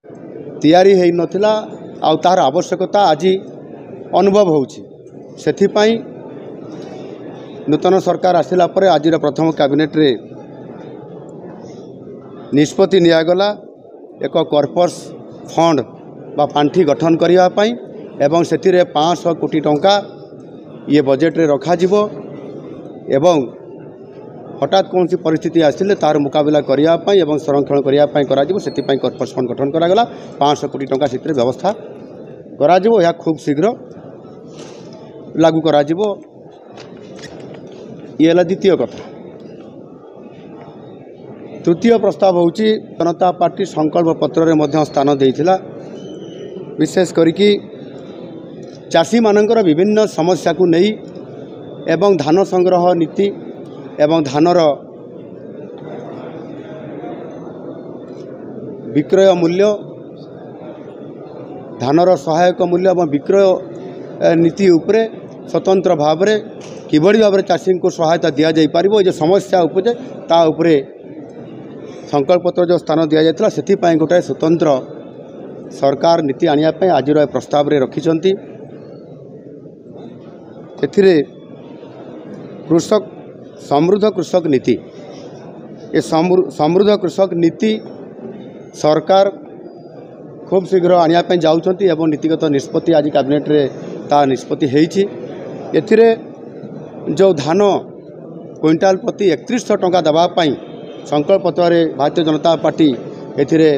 तैयारी हो नथिला आ तार आवश्यकता आज अनुभव होउछि सेथिपाई नूतन सरकार आसिला परे आज प्रथम कैबिनेट रे निष्पत्ति नियागला एक कॉर्पस फंड बा पांठी गठन करिया पई एवं सेथिरे 500 कोटी टंका ये बजेट रे रखा जिवो एवं हठात कौन सी परिस्थिति आसिले तार मुकाबला करिया पई एवं संरक्षण करिया पई करा जिवो सेति पई कॉर्पस फंड गठन करा गला 500 कोटी टंका सेथिरे व्यवस्था करा जिवो या खूब शीघ्र लागू करा जिवो ये द्वितीय कथा। तृतीय प्रस्ताव होउची जनता पार्टी संकल्प पत्र रे मध्य स्थान देइथिला विशेष करिकी चाषी मानकर विभिन्न समस्या को नहीं एवं धान संग्रह नीति एवं धानर विक्रय मूल्य धानर सहायक मूल्य एवं विक्रय नीति उपरे स्वतंत्र भाव रे किभली भाव रे चाषी को सहायता दिया जाई पारिबो जो समस्या उपजे ता उपरे संकल्प पत्र जो स्थान दि जाता से गोटे स्वतंत्र सरकार नीति आने आज प्रस्ताव रे रखिंट एथिरे कृषक समृद्ध कृषक नीति ये समृद्ध कृषक नीति सरकार खूब शीघ्र आने जाउछंती एवं नीतिगत निष्पत्ति आज कैबिनेट रे ता निष्पत्ति हेइछि। एथिरे जो धान क्विंटाल प्रति 3100 टंका दबा पाई संकल्प पत्र भारतीय जनता पार्टी एथिरे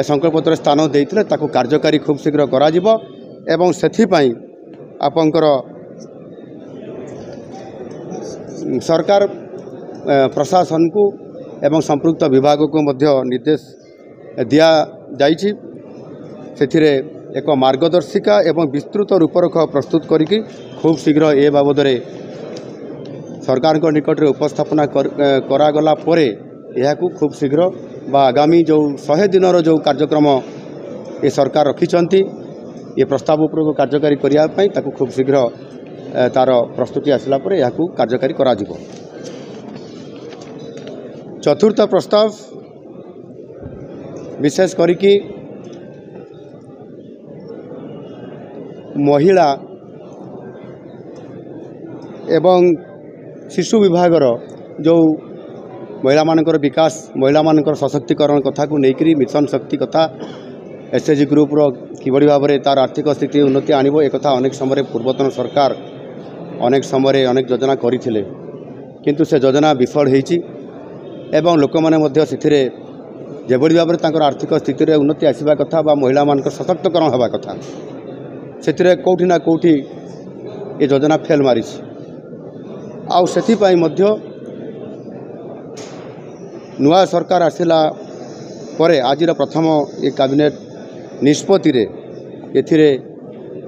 संकल्प पत्र स्थान देइथिले ताकू कार्यकारी खूब शीघ्र करा जिवो एवं सेथिपाई आपनकर सरकार प्रशासन को एवं संपृक्त विभाग को मध्य निर्देश दिया जाइछि सेथिरे एक मार्गदर्शिका एवं विस्तृत रूपरेख प्रस्तुत करिकि खूब शीघ्र ए बाबद सरकार को निकट रे उपस्थापना करागला परे यह खूब शीघ्र बा आगामी जो 100 दिन जो कार्यक्रम ये सरकार रखिंट ये प्रस्ताव उपर कार्यकारी करने ताकू खूब शीघ्र तार प्रस्तुति आसला परे यह कार्यकारी करा जिवो। चतुर्थ प्रस्ताव विशेष करिकी महिला एवं शिशु विभागर जो महिला मानकर विकास महिला मानकर सशक्तिकरण कथा को लेकर मिशन शक्ति कथा एसएचजी ग्रुप रो किबड़ी भाव में तार आर्थिक स्थिति उन्नति आनिबो एक कथा अनेक समय पूर्वतन सरकार अनेक समय अनेक योजना करथिले किंतु से योजना विफल होईची एवं लोक माने मध्य सिथिरे जेबड़ी भाव में आर्थिक स्थिति रे उन्नति आसीबा कथा बा महिला मानकर सशक्तिकरण होबा कथा सेथिरे कोठी ना कोठी ये योजना फेल मारिछि आउ सेथिपाई मध्य नुआ सरकार आसिला परे आजिर प्रथम ये कैबिनेट निष्पत्ति रे एथिरे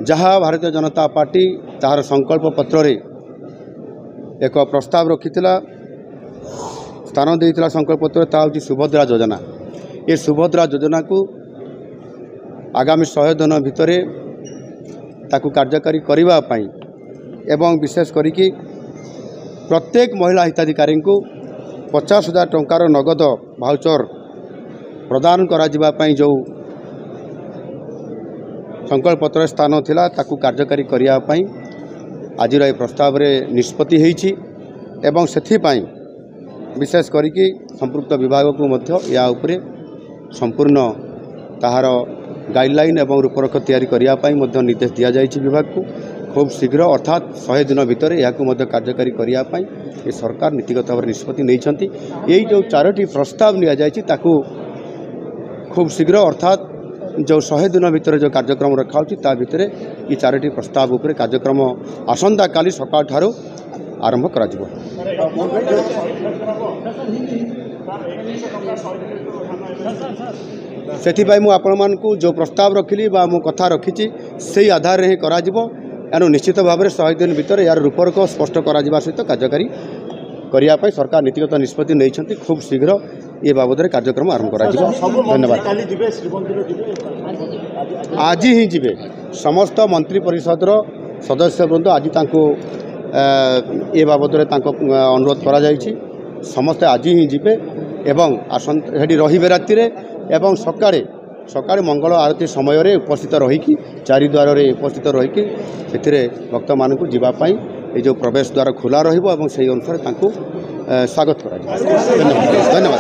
जहाँ भारतीय जनता पार्टी तार संकल्प पत्र रे एक प्रस्ताव रखिथिला स्थान देइथिला संकल्प पत्र ता होची सुभद्रा योजना। ये सुभद्रा योजना को आगामी 100 दिन भितरे ताकू कार्यकारी करिबा पई एवं विशेष करिकी प्रत्येक महिला हिताधिकारी को 50,000 टंकार नगद भाउचर प्रदान करा जिबा पई जो संकल्प पत्र स्थान थिला ताकू कार्यकारी करिया पई आजिर ए प्रस्ताव रे निष्पत्ति हेइछि एवं सेथिपाई विशेष करिकी संपृक्त विभाग को मध्य या उपरे संपूर्ण ताहार गाइडलाइन एवं रूपरेख तैयारी करिया पई मध्य निर्देश दिया जाइछि विभाग को खूब शीघ्र अर्थात 100 दिन भितर या कार्यकारी करिया पई ये सरकार नीतिगत भाव निष्पत्ति नैछंती। यही जो 4टी प्रस्ताव निया जाइछि ताकू खूब शीघ्र अर्थात जो 100 दिन भितर जो कार्यक्रम रखा होछि ता भितर ये 4टी प्रस्ताव उपरे कार्यक्रम आसंता काली सकाळ ठारू आरंभ करा जिवो। सेथिपाई मु आपण मानकु जो प्रस्ताव रखिली बा मु कथा रखिछि सेही आधार रे करा जिवो एनु निश्चित भाव में 100 दिन भितर यार रूपरेख स्पष्ट करा जिबा सहित कार्यकारी करिया पई सरकार नीतिगत निष्पत्ति नैछंती खूब शीघ्र ये बाबद कार्यक्रम आरंभ करा जिवो। धन्यवाद। आज ही जीवे समस्त मंत्री परिषद सदस्य बृंद आज तांको ए बाबद अनुरोध करा जाइछि समस्ते आज ही जीवे एवं आसंता रही राति एवं सकाळे सकाळ मंगल आरती समय उपस्थित रहीकि चारिद्वार उपस्थित रहीकि से भक्त मान जावाई ये जो प्रवेश द्वार खोला रही से अनुसार स्वागत कर धन्यवाद।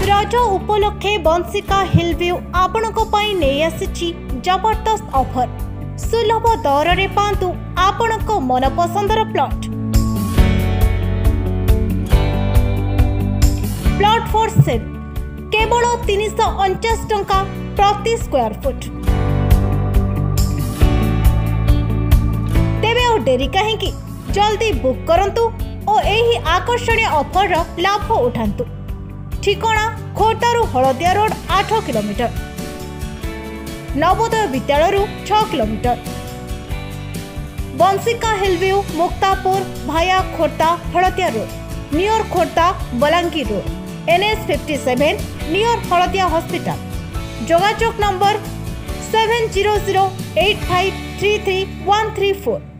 रज उपलक्षे बंशिका हिल व्यू आपण नहीं आसी जबरदस्त ऑफर सुलभ दर रे पांतु आपण मनपसंदर प्लॉट प्लॉट फॉर सेल केवल 349 टंका प्रति स्क्वायर फुट। तेबे और डेरी कहीं जल्दी बुक करंतु और यही आकर्षणीय ऑफर लाभ उठांतु। ठिकाना खोर्धारू Haldia road 8 kilometre, Navodaya Vidyalaya 6 kilometre, Banshika hill view Muktapur भाया Khordha Haldia road near Khordha Balangir road NH 57 near Haldia hospital. जोगाजोग नंबर 7008533134।